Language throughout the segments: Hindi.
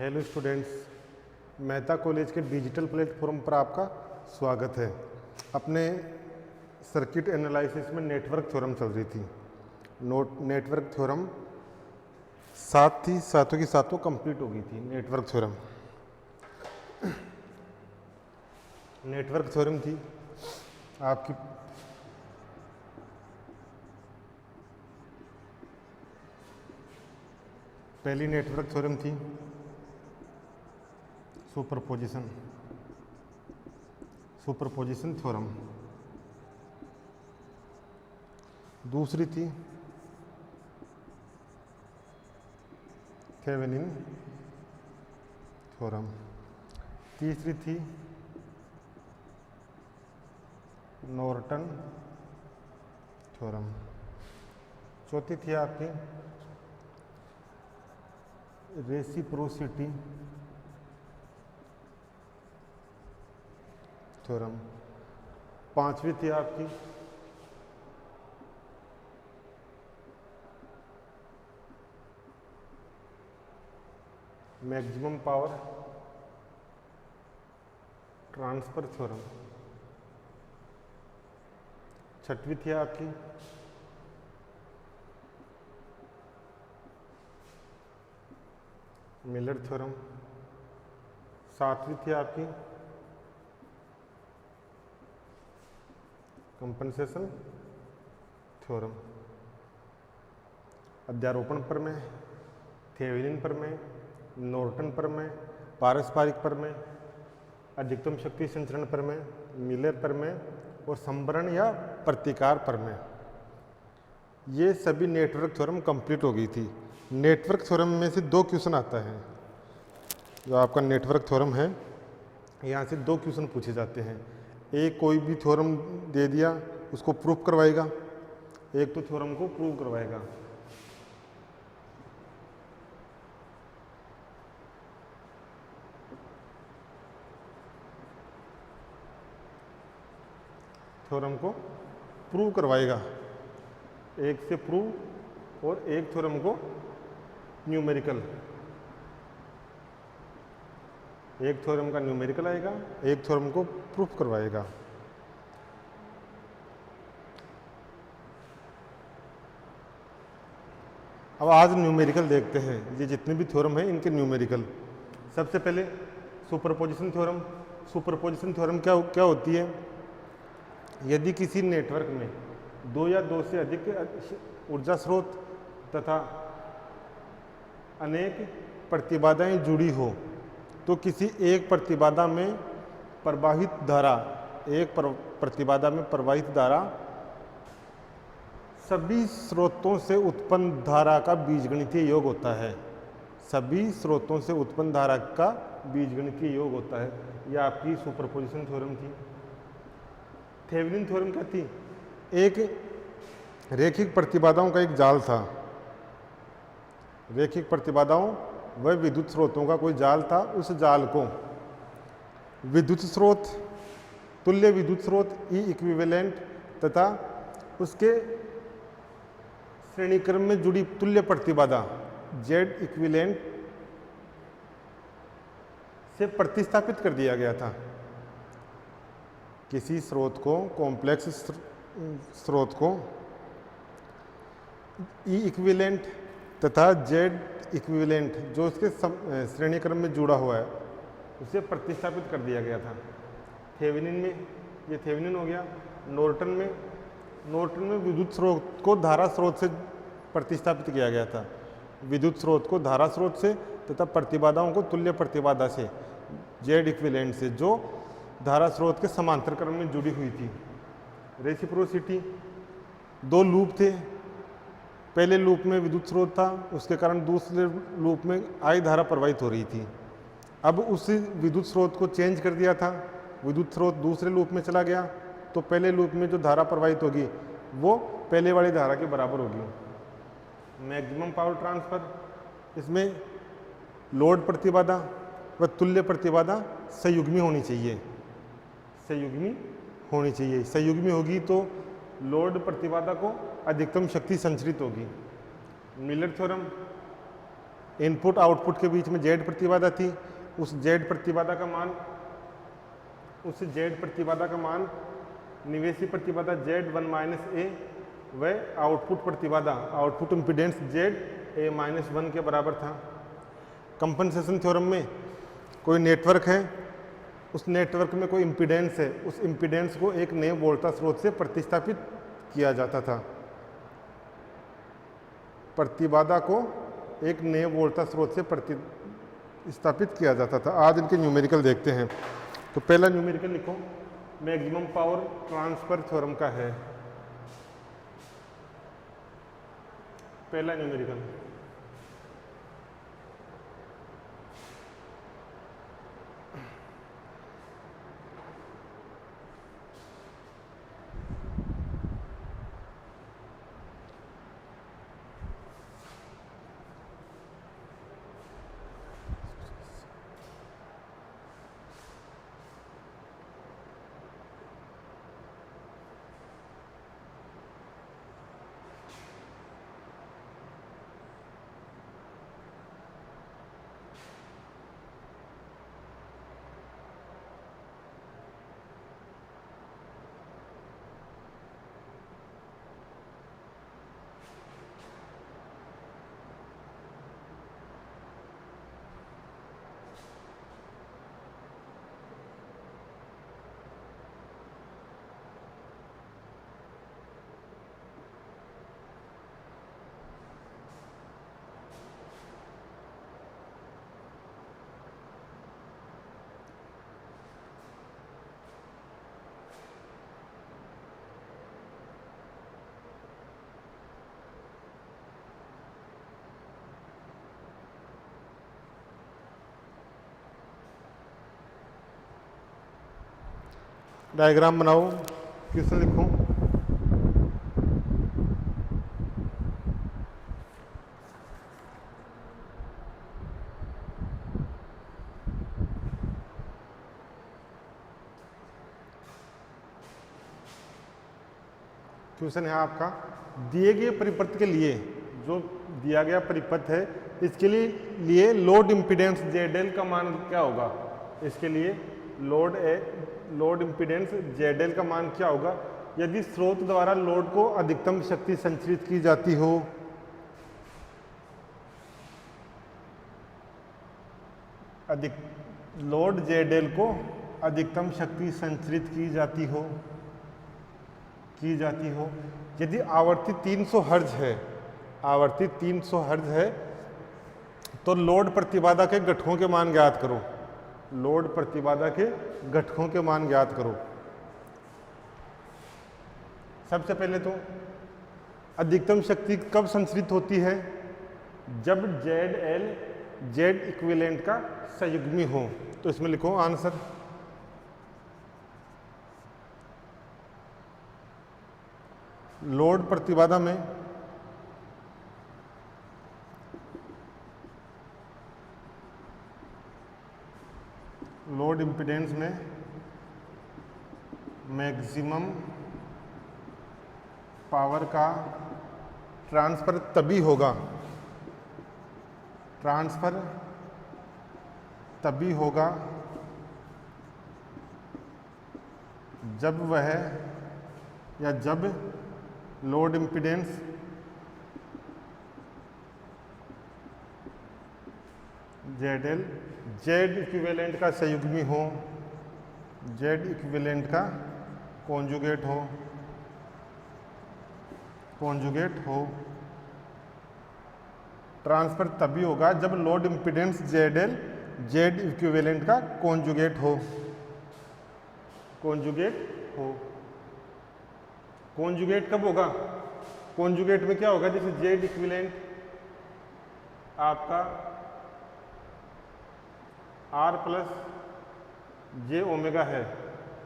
हेलो स्टूडेंट्स, मेहता कॉलेज के डिजिटल प्लेटफॉर्म पर आपका स्वागत है। अपने सर्किट एनालिसिस में नेटवर्क थ्योरम चल रही थी। नेटवर्क थ्योरम सातों की सातों कंप्लीट हो गई थी। नेटवर्क थ्योरम थी आपकी पहली नेटवर्क थ्योरम थी सुपरपोजिशन थ्योरम। दूसरी थी थेवेनिन थ्योरम। तीसरी थी नॉर्टन थ्योरम। चौथी थी आपकी रेसिप्रोसिटी थ्योरम। पांचवी थी आपकी मैक्सिमम पावर ट्रांसफर थ्योरम। छठवीं थी आपकी मिलर थ्योरम। सातवीं थी आपकी कंपनसेशन थ्योरम। अध्यारोपण प्रमेय, थेवेनिन प्रमेय, नॉर्टन प्रमेय, पारस्परिक प्रमेय, अधिकतम शक्ति संचरण प्रमेय, मिलर प्रमेय और संवरण या प्रतिकार प्रमेय, ये सभी नेटवर्क थ्योरम कंप्लीट हो गई थी। नेटवर्क थ्योरम में से दो क्वेश्चन आता है। जो आपका नेटवर्क थ्योरम है, यहाँ से दो क्वेश्चन पूछे जाते हैं। एक कोई भी थ्योरम दे दिया, उसको प्रूफ करवाएगा, एक तो थ्योरम को प्रूव करवाएगा। थ्योरम को प्रूव करवाएगा, एक से प्रूव और एक थ्योरम को न्यूमेरिकल। एक थ्योरम का न्यूमेरिकल आएगा, एक थ्योरम को प्रूफ करवाएगा। अब आज न्यूमेरिकल देखते हैं। ये जितने भी थ्योरम हैं इनके न्यूमेरिकल। सबसे पहले सुपरपोजिशन थ्योरम। सुपरपोजिशन थ्योरम क्या होती है? यदि किसी नेटवर्क में दो या दो से अधिक ऊर्जा स्रोत तथा अनेक प्रतिबाधाएं जुड़ी हो, तो किसी एक प्रतिबाधा में प्रवाहित धारा सभी स्रोतों से उत्पन्न धारा का बीजगणितीय योग होता है। सभी स्रोतों से उत्पन्न धारा का बीजगणितीय योग होता है। यह आपकी सुपरपोजिशन थ्योरम थी। थेवेनिन थ्योरम क्या थी? एक रैखिक प्रतिबाधाओं का एक जाल था। रैखिक प्रतिबाधाओं व विद्युत स्रोतों का कोई जाल था। उस जाल को विद्युत स्रोत, तुल्य विद्युत स्रोत ई इक्विवेलेंट तथा उसके श्रेणी क्रम में जुड़ी तुल्य प्रतिबाधा जेड इक्विवेलेंट से प्रतिस्थापित कर दिया गया था। किसी स्रोत को, कॉम्प्लेक्स स्रोत को ई इक्विवेलेंट तथा जेड इक्विवेलेंट जो उसके श्रेणी क्रम में जुड़ा हुआ है, उसे प्रतिस्थापित कर दिया गया था। थेवेनिन में ये थेवेनिन हो गया। नॉर्टन में विद्युत स्रोत को धारा स्रोत से प्रतिस्थापित किया गया था। विद्युत स्रोत को धारा स्रोत से तथा प्रतिबाधाओं को तुल्य प्रतिबाधा से, जेड इक्विवेलेंट से, जो धारा स्रोत के समांतर क्रम में जुड़ी हुई थी। रेसिप्रोसिटी, दो लूप थे। पहले लूप में विद्युत स्रोत था, उसके कारण दूसरे लूप में आई धारा प्रवाहित हो रही थी। अब उस विद्युत स्रोत को चेंज कर दिया था, विद्युत स्रोत दूसरे लूप में चला गया, तो पहले लूप में जो धारा प्रवाहित होगी वो पहले वाली धारा के बराबर होगी। मैक्सिमम पावर ट्रांसफर, इसमें लोड प्रतिबाधा व तुल्य प्रतिबाधा संयुग्मी होनी चाहिए। संयुग्मी होगी तो लोड प्रतिबाधा को अधिकतम शक्ति संचरित होगी। मिलर थ्योरम, इनपुट आउटपुट के बीच में जेड प्रतिबाधा थी, उस जेड प्रतिबाधा का मान निवेशी प्रतिबाधा Z1 माइनस ए व आउटपुट प्रतिबाधा आउटपुट इम्पीडेंस ZA-1 के बराबर था। कंपनसेशन थ्योरम में कोई नेटवर्क है, उस नेटवर्क में कोई इम्पीडेंस है, उस इम्पीडेंस को एक नए वोल्टा स्रोत से प्रतिस्थापित किया जाता था। प्रतिबाधा को एक नए वोल्टा स्रोत से प्रतिस्थापित किया जाता था। आज इनके न्यूमेरिकल देखते हैं। तो पहला न्यूमेरिकल लिखो, मैक्सिमम पावर ट्रांसफर थ्योरम का है। पहला न्यूमेरिकल डायग्राम बनाओ, क्वेश्चन लिखो। क्वेश्चन है आपका, दिए गए परिपथ के लिए, जो दिया गया परिपथ है इसके लिए लोड इम्पीडेंस ZL का मान क्या होगा? इसके लिए लोड इम्पीडेंस ZL का मान क्या होगा यदि स्रोत द्वारा लोड को अधिकतम शक्ति संचरित की जाती हो? लोड ZL को अधिकतम शक्ति संचरित की जाती हो यदि आवर्ती 300 हर्ट्ज है, आवर्ती 300 हर्ट्ज है, तो लोड प्रतिबाधा के घटकों के मान ज्ञात करो। लोड प्रतिबाधा के घटकों के मान ज्ञात करो। सबसे पहले तो अधिकतम शक्ति कब संचरित होती है? जब ZL Z इक्विवेलेंट का संयुग्मी हो। तो इसमें लिखो आंसर। लोड प्रतिबाधा में लोड इम्पीडेंस में मैक्सिमम पावर का ट्रांसफर तभी होगा, जब load impedance ZL Z equivalent का संयुग्मी हो, Z इक्विवेलेंट का कॉन्जुगेट हो। ट्रांसफर तभी होगा जब load impedance ZL Z equivalent का कॉन्जुगेट हो। कॉन्जुगेट कब होगा? कॉन्जुगेट में क्या होगा? जैसे Z इक्विवेलेंट आपका R प्लस J ओमेगा है,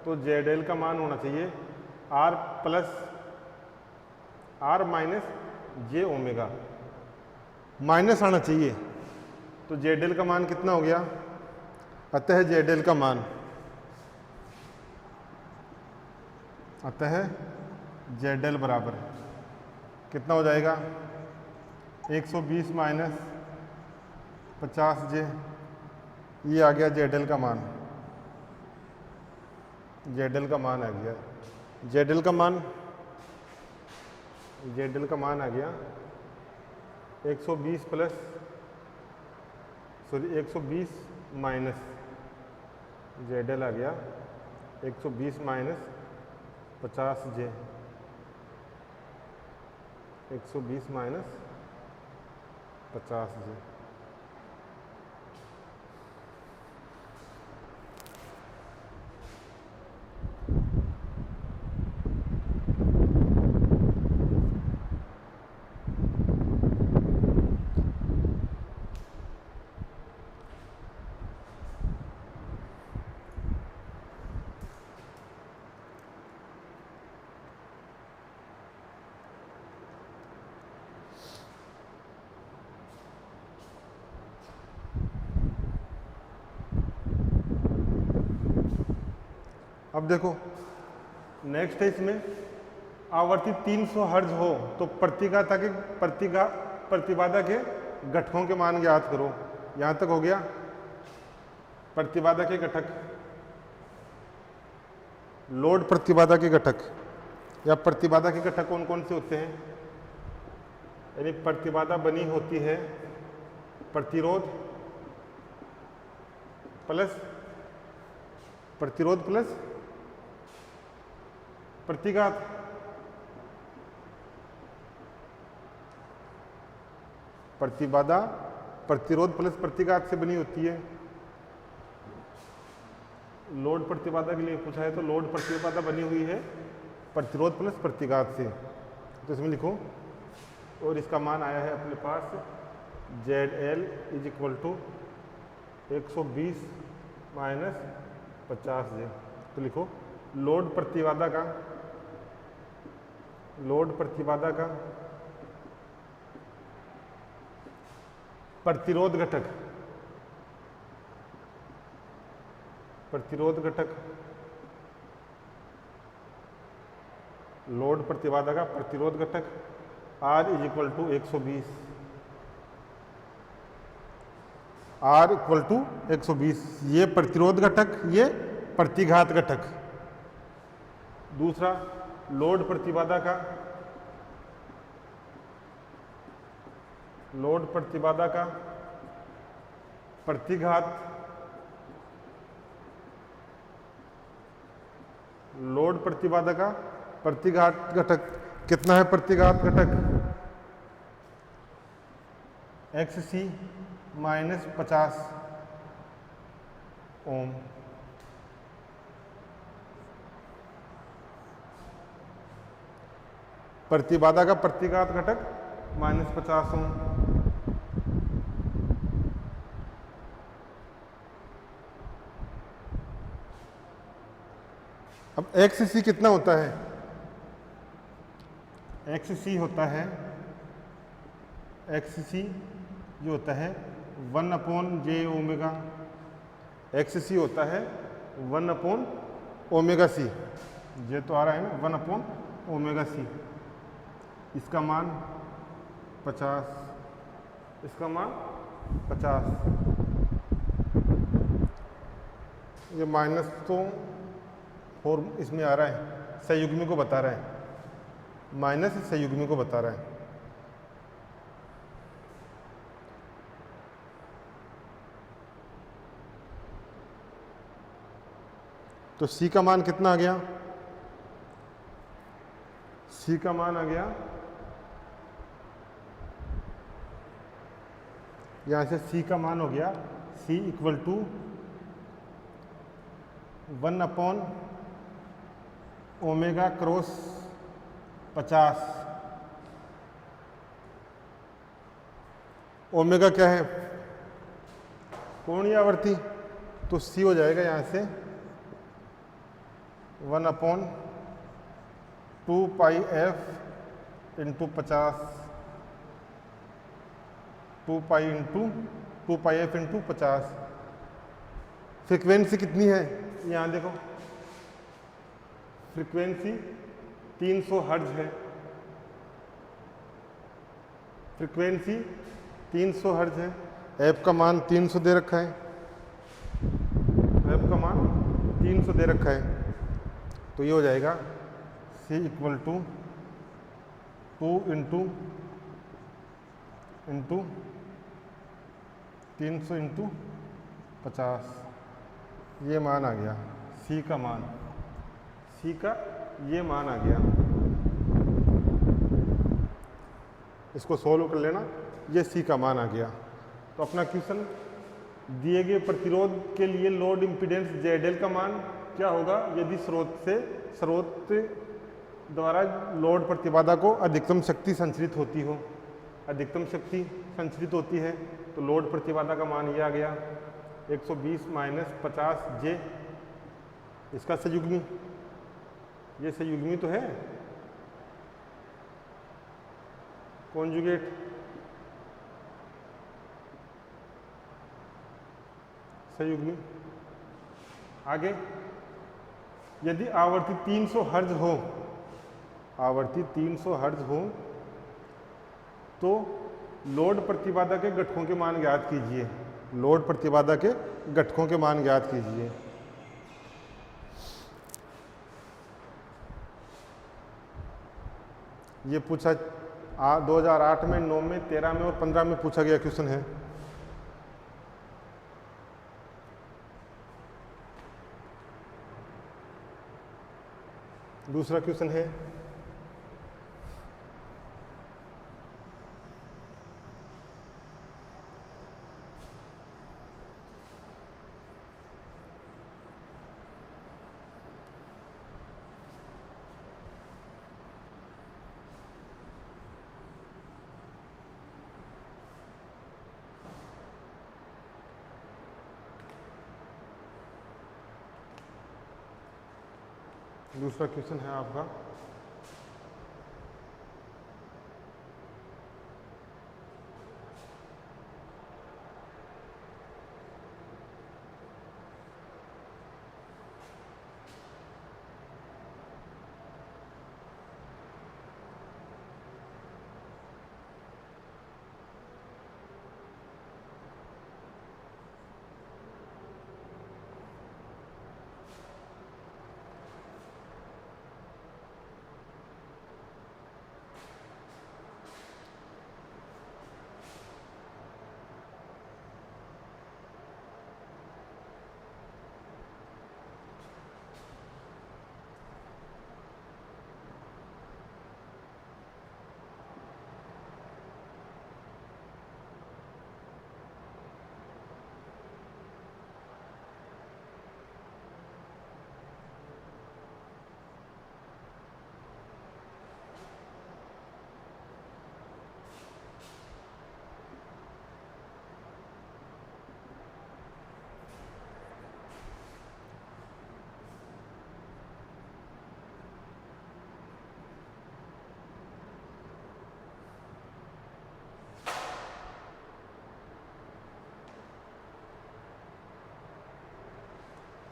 तो ZL का मान होना चाहिए R minus J omega, minus आना चाहिए। तो ZL का मान कितना हो गया? अतः ZL का मान ZL बराबर कितना हो जाएगा? 120 माइनस 50J, ये आ गया ZL का मान। ZL का मान आ गया, ZL का मान आ गया 120 माइनस ZL आ गया 120 माइनस 50J, 120 माइनस 50J। अब देखो नेक्स्ट है, इसमें आवर्ती 300 हर्ट्ज हो तो प्रतिबाधा के घटकों के मान ज्ञात करो। यहाँ तक हो गया। प्रतिबाधा के घटक, लोड प्रतिबाधा के घटक या प्रतिबाधा के घटक कौन कौन से होते हैं? यानी प्रतिबाधा बनी होती है प्रतिरोध प्लस प्रतिघात। प्रतिबाधा प्रतिरोध प्लस प्रतिघात से बनी होती है। लोड प्रतिबाधा के लिए पूछा है तो लोड प्रतिबाधा बनी हुई है प्रतिरोध प्लस प्रतिघात से, तो इसमें लिखो। और इसका मान आया है अपने पास ZL is equal to 120 minus 50J। तो लिखो लोड प्रतिबाधा का प्रतिरोध घटक लोड प्रतिबाधा का प्रतिरोध घटक R is equal to 120, R equal to 120। ये प्रतिरोध घटक, ये प्रतिघात घटक। दूसरा लोड प्रतिबाधा का प्रतिघात, लोड प्रतिबाधा का प्रतिघात घटक कितना है? प्रतिघात घटक XC माइनस 50 ओम। प्रतिबाधा का प्रतिघात घटक माइनस 50 ओम। अब XC कितना होता है? XC होता है, XC जो होता है 1/j ओमेगा। XC होता है 1/ωc। ये तो आ रहा है ना 1/ωc। इसका मान 50, इसका मान 50। ये माइनस तो और इसमें आ रहा है, संयुग्मी को बता रहा है, माइनस संयुग्मी को बता रहा है। तो C का मान कितना आ गया? C का मान आ गया, यहां से C का मान हो गया C इक्वल टू 1/ओमेगा क्रॉस 50। ओमेगा क्या है? कोणीय आवर्ती, तो C हो जाएगा यहां से 1/2πf into 50, 2πf into 50। Frequency कितनी है? यहाँ देखो, फ्रिक्वेंसी 300 हर्ट्ज है। फ्रिक्वेंसी 300 हर्ट्ज है। एफ का मान 300 दे रखा है, एफ का मान 300 दे रखा है, तो ये हो जाएगा C equal to 2 into 300 into 50, ये मान आ गया C का मान, C का ये मान आ गया। इसको सोल्व कर लेना, ये C का मान आ गया। तो अपना क्वेश्चन, दिए गए प्रतिरोध के लिए लोड इम्पीडेंस ZL का मान क्या होगा यदि स्रोत द्वारा लोड प्रतिबाधा को अधिकतम शक्ति संचरित होती हो। अधिकतम शक्ति संचरित होती है तो लोड प्रतिबाधा का मान ये आ गया 120 माइनस 50 J, इसका संयुग्मी, ये संयुग्मी तो है, कॉन्जुगेट, संयुग्मी। आगे, यदि आवर्ती 300 हर्ट्ज हो, आवर्ती 300 हर्ट्ज हो तो लोड प्रतिबाधा के घटकों के मान ज्ञात कीजिए। लोड प्रतिबाधा के घटकों के मान ज्ञात कीजिए। ये पूछा 2008 में, 9 में, 13 में और 15 में पूछा गया क्वेश्चन है। दूसरा क्वेश्चन है, दूसरा क्वेश्चन है आपका,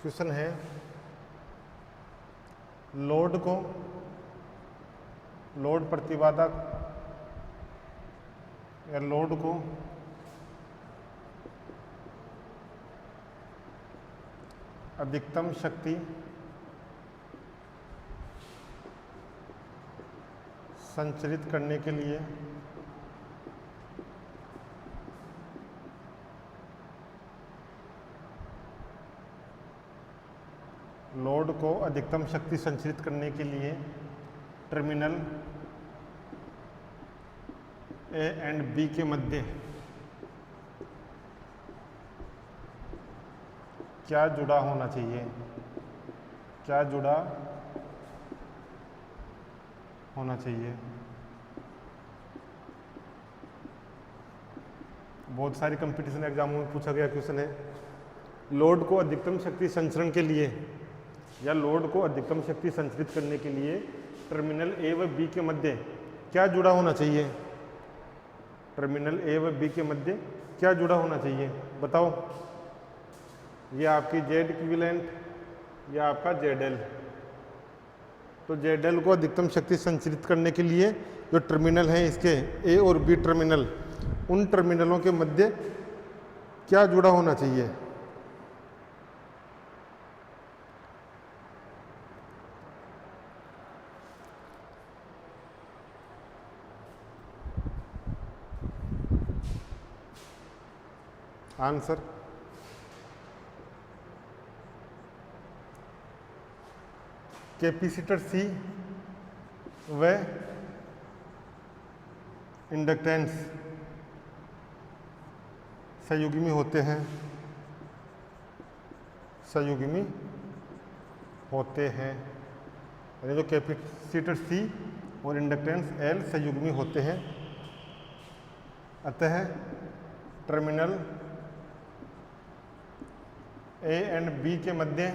क्वेश्चन है लोड को, लोड प्रतिबाधा या लोड को अधिकतम शक्ति संचरित करने के लिए लोड को अधिकतम शक्ति संचरित करने के लिए टर्मिनल ए एंड बी के मध्य क्या जुड़ा होना चाहिए, क्या जुड़ा होना चाहिए। बहुत सारी कंपटीशन एग्जामों में पूछा गया क्वेश्चन है। लोड को अधिकतम शक्ति संचरण के लिए या लोड को अधिकतम शक्ति संचरित करने के लिए टर्मिनल ए व बी के मध्य क्या जुड़ा होना चाहिए। टर्मिनल ए व बी के मध्य क्या जुड़ा होना चाहिए, बताओ। ये आपकी जेड इक्विवेलेंट या आपका जेडएल। तो जेडएल को अधिकतम शक्ति संचरित करने के लिए जो टर्मिनल हैं इसके ए और बी टर्मिनल, उन टर्मिनलों के मध्य क्या जुड़ा होना चाहिए? आंसर कैपेसिटर सी व इंडक्टेंस संयुग्मी होते हैं, संयुग्मी होते हैं। यानी जो कैपेसिटर सी और इंडक्टेंस एल संयुग्मी होते हैं, अतः टर्मिनल ए एंड बी के मध्य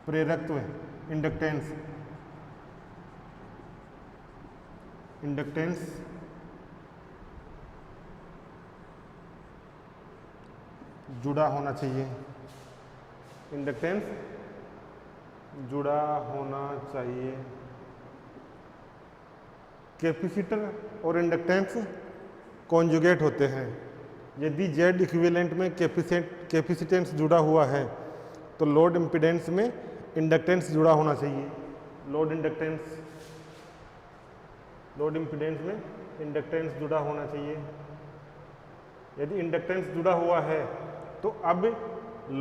प्रेरकत्व इंडक्टेंस जुड़ा होना चाहिए। इंडक्टेंस जुड़ा होना चाहिए। कैपेसिटर और इंडक्टेंस कॉन्जुगेट होते हैं। यदि जेड इक्विवेलेंट में कैपेसिटेंस जुड़ा हुआ है तो लोड इम्पीडेंस में इंडक्टेंस जुड़ा होना चाहिए। लोड इम्पीडेंस में इंडक्टेंस जुड़ा होना चाहिए। यदि इंडक्टेंस जुड़ा हुआ है तो अब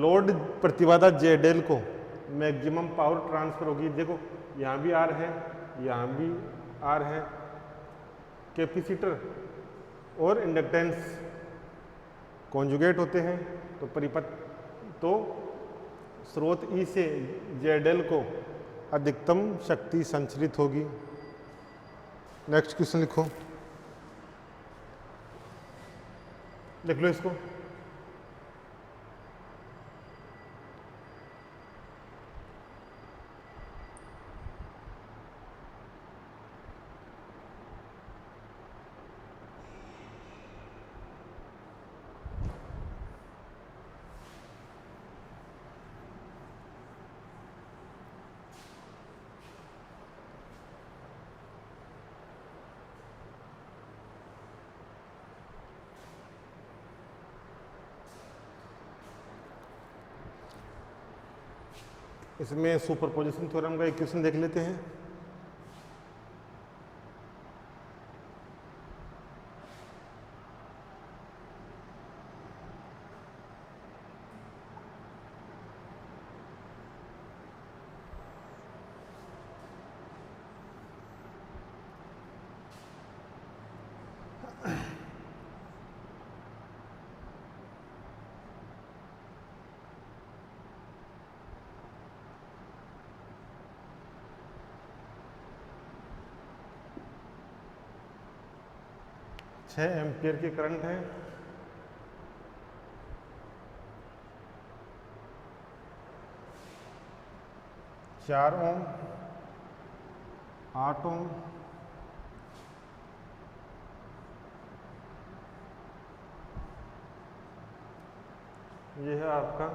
लोड प्रतिबाधा जेडएल को मैक्सिमम पावर ट्रांसफर होगी। देखो यहाँ भी आर है, यहाँ भी आर है। कैपेसिटर और इंडक्टेंस कॉन्जुगेट होते हैं तो स्रोत ई से जेडएल को अधिकतम शक्ति संचरित होगी। नेक्स्ट क्वेश्चन लिखो, लिख लो इसको। इसमें सुपरपोजिशन थ्योरम का एक क्वेश्चन देख लेते हैं। छः एम्पियर की करंट है, चार ओम, 8 ओम, ये है आपका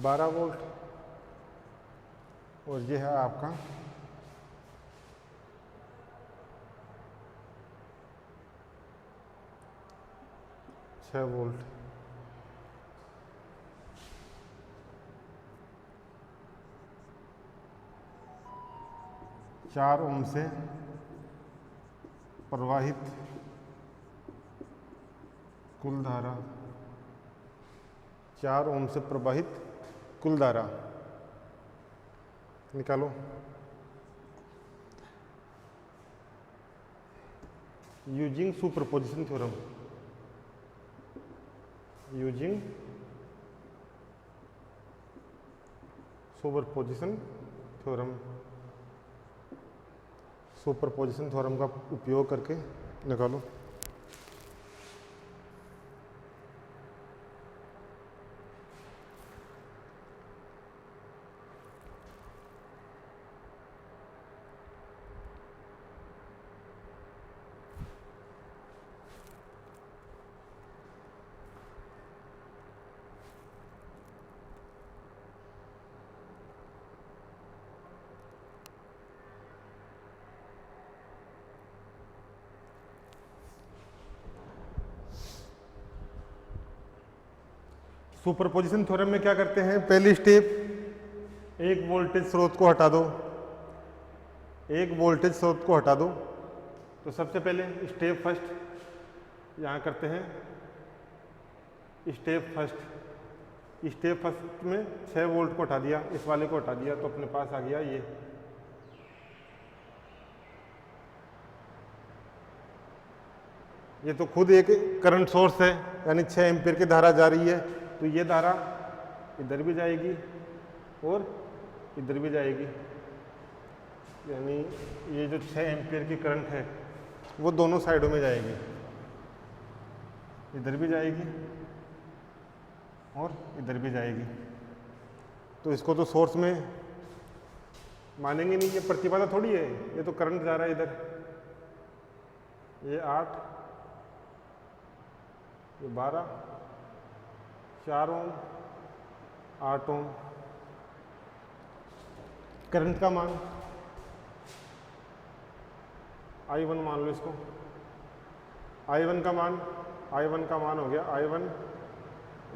12 वोल्ट और ये है आपका 6 वोल्ट। चार ओम से प्रवाहित कुल धारा, 4 ओम से प्रवाहित कुल धारा निकालो। Using superposition theorem, using superposition theorem, superposition theorem का उपयोग करके निकालो। सुपरपोजिशन थ्योरम में क्या करते हैं, पहली स्टेप, एक वोल्टेज स्रोत को हटा दो, एक वोल्टेज स्रोत को हटा दो। तो सबसे पहले स्टेप फर्स्ट यहाँ करते हैं, स्टेप फर्स्ट में 6 वोल्ट को हटा दिया, इस वाले को हटा दिया, तो अपने पास आ गया ये तो खुद एक करंट सोर्स है, यानी 6 एम्पीयर की धारा जा रही है, तो ये धारा इधर भी जाएगी और इधर भी जाएगी, यानी ये जो 6 एम्पीयर की करंट है वो दोनों साइडों में जाएगी, इधर भी जाएगी और इधर भी जाएगी। तो इसको तो सोर्स में मानेंगे नहीं, ये प्रतिबाधा थोड़ी है, ये तो करंट जा रहा है इधर, ये 8, ये 12, 4 ओम, 8 ओम। करंट का मान I1 मान लो इसको, I1 का मान हो गया I1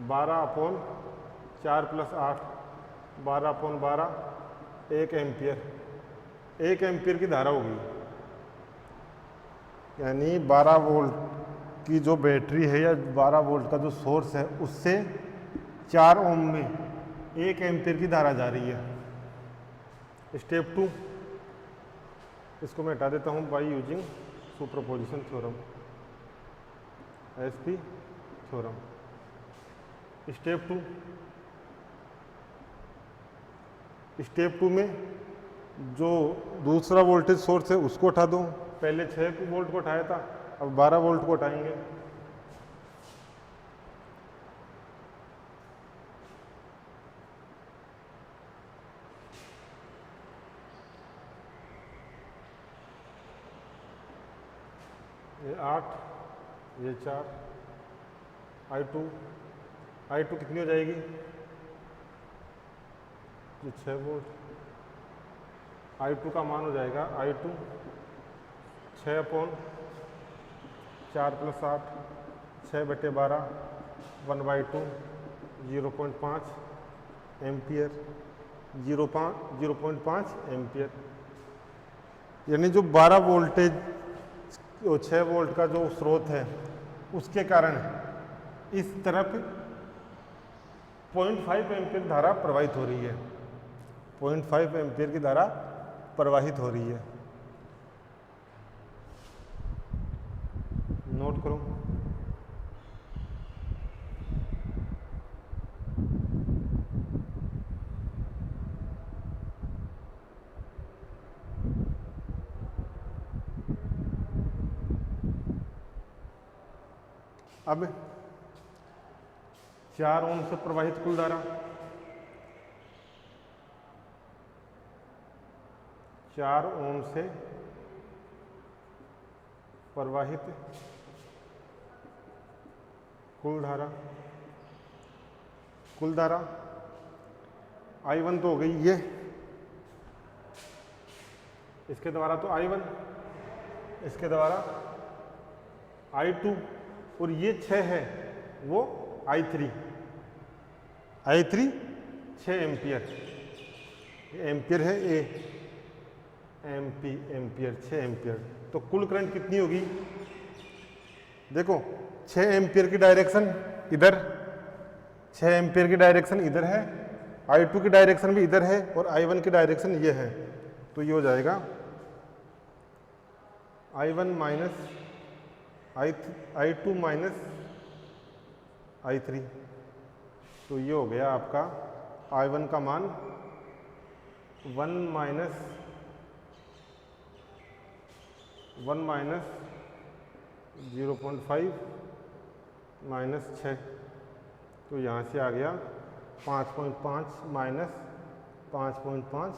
12/4 + 8, 12/12, 1 एम्पियर, 1 एम्पियर की धारा होगी, यानी 12 वोल्ट की जो बैटरी है या 12 वोल्ट का जो सोर्स है उससे 4 ओम में 1 एम्पियर की धारा जा रही है। स्टेप 2, इसको मैं हटा देता हूँ by using superposition theorem, SP theorem. Step 2 में जो दूसरा वोल्टेज सोर्स है उसको हटा दो, पहले 6 वोल्ट को हटाया था, अब 12 वोल्ट को हटाएंगे। ये 8, ये 4, I2 कितनी हो जाएगी, ये 6 वोल्ट, I2 का मान हो जाएगा I2 6/4 + 8, 6/12, 1/2, 0.5 एम्पियर, 0.5 एम्पियर, यानी जो 12 वोल्टेज 6 वोल्ट का जो स्रोत है उसके कारण इस तरफ 0.5 एम्पियर धारा प्रवाहित हो रही है, 0.5 एम्पियर की धारा प्रवाहित हो रही है। नोट करो। अब 4 ओम से प्रवाहित कुल धारा, 4 ओम से प्रवाहित कुल धारा I1 तो हो गई ये, इसके द्वारा तो I1, इसके द्वारा I2, और ये 6 है वो I3 6 एम्पियर, एम्पियर है ए, एम्पियर 6 एम्पियर। तो कुल करंट कितनी होगी, देखो 6 एम्पियर की डायरेक्शन इधर, 6 एम्पियर की डायरेक्शन इधर है, I2 की डायरेक्शन भी इधर है और I1 की डायरेक्शन ये है, तो ये हो जाएगा I1 minus I2 minus I3। तो ये हो गया आपका I1 का मान 1 माइनस 0.5 माइनस 6, तो यहाँ से आ गया 5.5 माइनस 5.5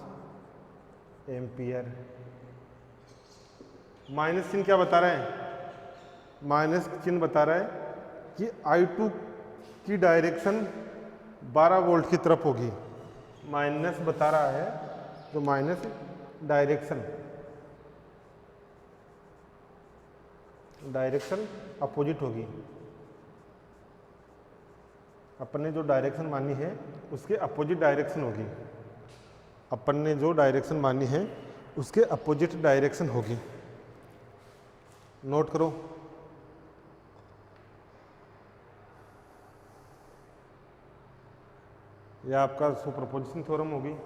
एम्पियर। माइनस चिन्ह क्या बता रहा है, माइनस चिन्ह बता रहा है कि I2 की डायरेक्शन 12 वोल्ट की तरफ होगी, माइनस बता रहा है, तो माइनस डायरेक्शन अपोजिट होगी। अपन ने जो डायरेक्शन मानी है उसके अपोजिट डायरेक्शन होगी। अपन ने जो डायरेक्शन मानी है उसके अपोजिट डायरेक्शन होगी। नोट करो। यह आपका सुपरपोजिशन थ्योरम होगी।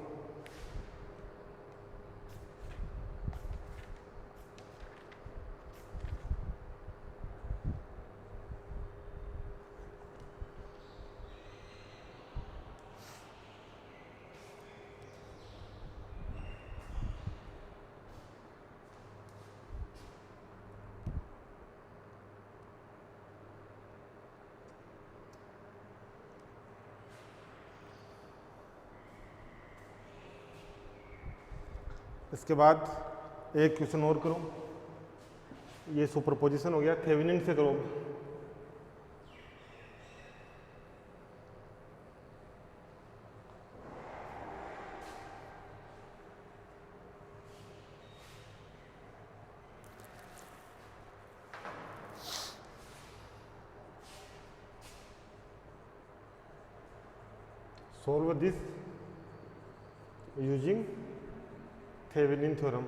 इसके बाद एक क्वेश्चन और करो। ये सुपरपोजिशन हो गया, थेवेनिन से करो। Solve this using Thevenin theorem.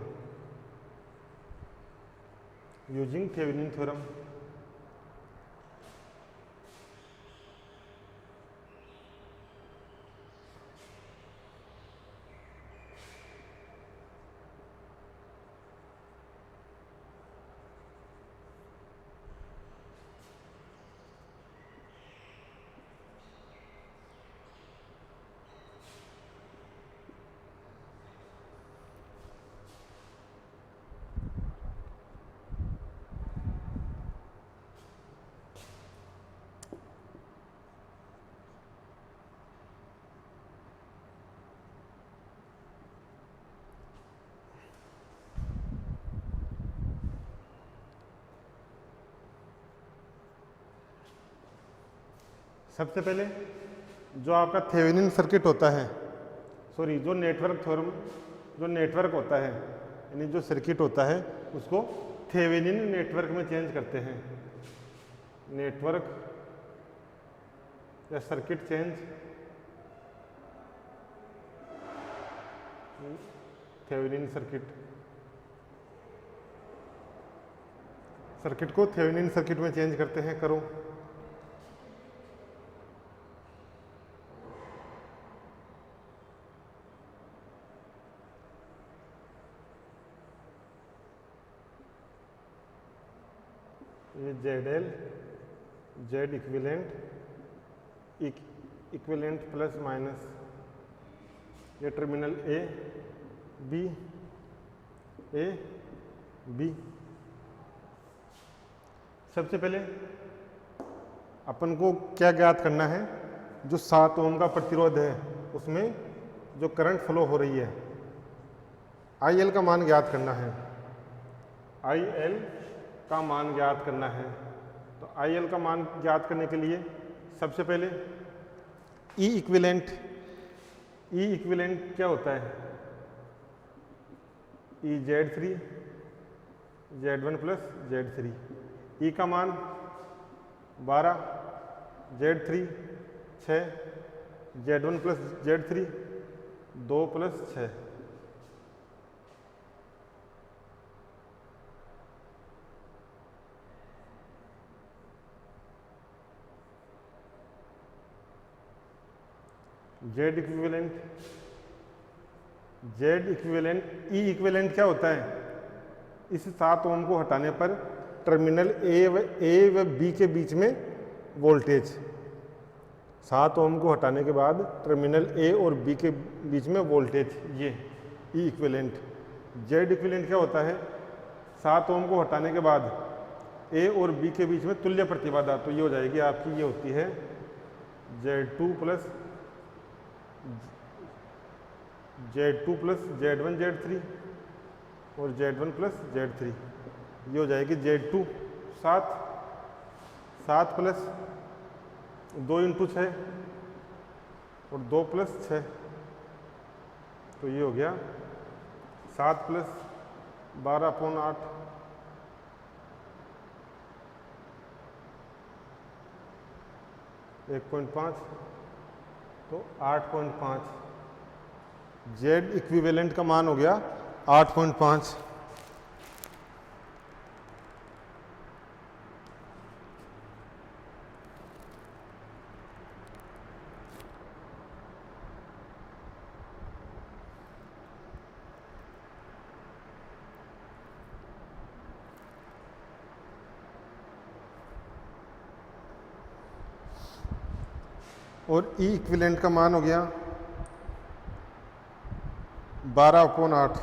Using Thevenin theorem. सबसे पहले जो आपका थेवेनिन सर्किट होता है, सॉरी जो नेटवर्क थ्योरम, जो नेटवर्क होता है यानी जो सर्किट होता है उसको थेवेनिन नेटवर्क में चेंज करते हैं। नेटवर्क या circuit change, Thevenin circuit, circuit को थेवेनिन सर्किट में चेंज करते हैं। करो। ये ZL, Z equivalent, equivalent plus minus, ये टर्मिनल A B। सबसे पहले अपन को क्या ज्ञात करना है, जो 7 ओम का प्रतिरोध है उसमें जो करंट फ्लो हो रही है, IL का मान ज्ञात करना है। IL का मान ज्ञात करना है। तो IL का मान ज्ञात करने के लिए सबसे पहले E इक्विवेलेंट क्या होता है? E Z3 Z1 plus Z3। E का मान 12, Z3 6, Z1 plus Z3 2 plus 6। Z equivalent E equivalent क्या होता है? इस 7 ओम को हटाने पर टर्मिनल A व B के बीच में वोल्टेज, 7 ओम को हटाने के बाद टर्मिनल A और B के बीच में वोल्टेज, ये E इक्विवेलेंट। Z इक्विवेलेंट क्या होता है? 7 ओम को हटाने के बाद A और B के बीच में तुल्य प्रतिबाधा, तो ये हो जाएगी आपकी, ये होती है Z2 प्लस Z1 Z3 और Z1 प्लस Z3, ये हो जाएगी Z2 7 प्लस 2 इंटू 6 और 2 प्लस 6, तो ये हो गया 7 प्लस 12/8। 1.5 तो 8.5, जेड इक्विवेलेंट का मान हो गया 8.5। और ई इक्विवेलेंट का मान हो गया 12/8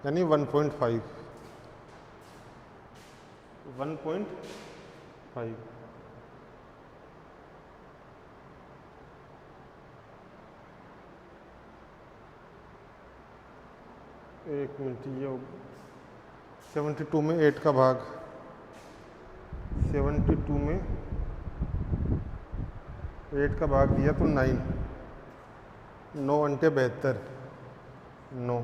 यानी 1.5। एक मिनट, ये 72 में 8 का भाग, 72 में 8 का भाग दिया तो 9, 9 अंटे 72, 9।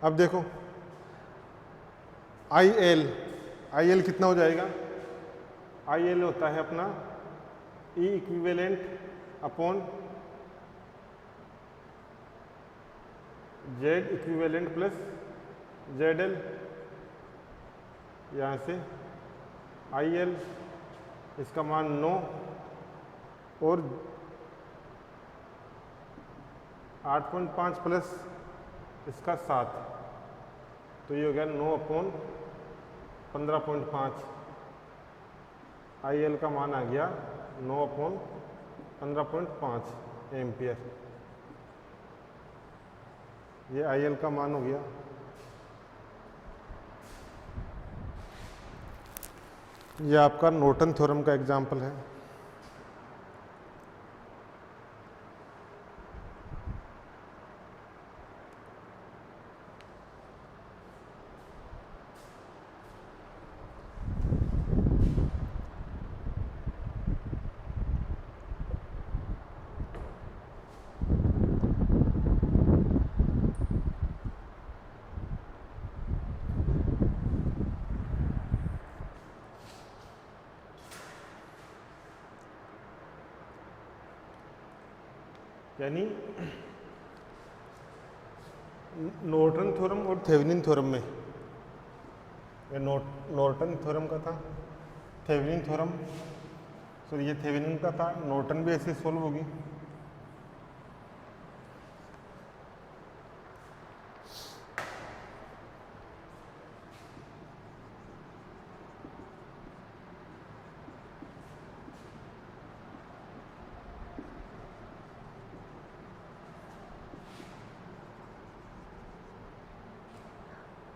अब देखो आई एल कितना हो जाएगा? आई एल होता है अपना E equivalent upon Z equivalent plus Z L. यहाँ से आई एल इसका मान 9 और 8.5 प्लस इसका 7, तो ये हो गया 9/15.5। आई एल का मान आ गया 9/15.5 एम्पियर। ये आई एल का मान हो गया। ये आपका नॉर्टन थ्योरम का एग्जाम्पल है। यानी नॉर्टन थ्योरम और थेवेनिन थ्योरम में, ये नॉर्टन थ्योरम का था, थेवेनिन थ्योरम, सो ये थेवेनिन का था, नॉर्टन भी ऐसे सोल्व होगी।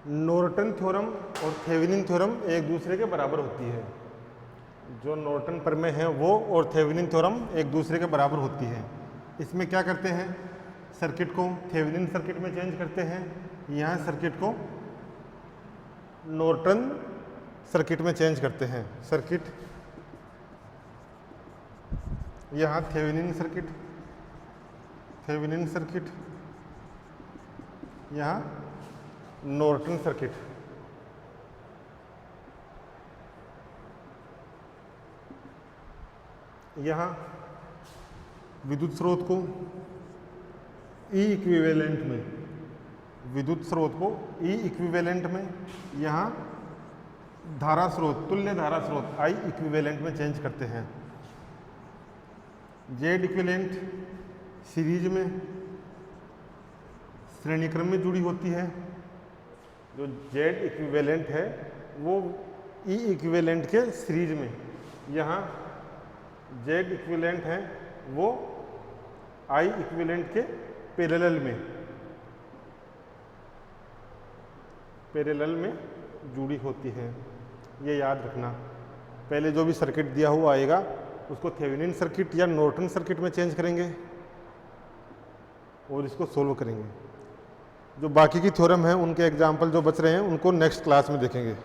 नॉर्टन थ्योरम और थेवेनिन थ्योरम एक दूसरे के बराबर होती है। जो नॉर्टन प्रमेय है वो और थेवेनिन थ्योरम एक दूसरे के बराबर होती है। इसमें क्या करते हैं, सर्किट को थेवेनिन सर्किट में चेंज करते हैं, यहाँ सर्किट को नॉर्टन सर्किट में चेंज करते हैं। सर्किट यहाँ थेवेनिन सर्किट, यहाँ नॉर्टन सर्किट। यहाँ विद्युत स्रोत को ई इक्विवेलेंट में, विद्युत स्रोत को ई इक्विवेलेंट में, यहाँ धारा स्रोत, तुल्य धारा स्रोत आई इक्विवेलेंट में चेंज करते हैं। जेड इक्विवेलेंट सीरीज में श्रेणी क्रम में जुड़ी होती है। जो जेड इक्विवेलेंट है वो ई इक्विवेलेंट के सीरीज में, यहाँ जेड इक्विवेलेंट है वो आई इक्विवेलेंट के पैरेलल में जुड़ी होती है। ये याद रखना, पहले जो भी सर्किट दिया हुआ आएगा उसको थेवेनिन सर्किट या नॉर्टन सर्किट में चेंज करेंगे और इसको सोल्व करेंगे। जो बाकी की थ्योरम है उनके एग्जाम्पल जो बच रहे हैं उनको नेक्स्ट क्लास में देखेंगे।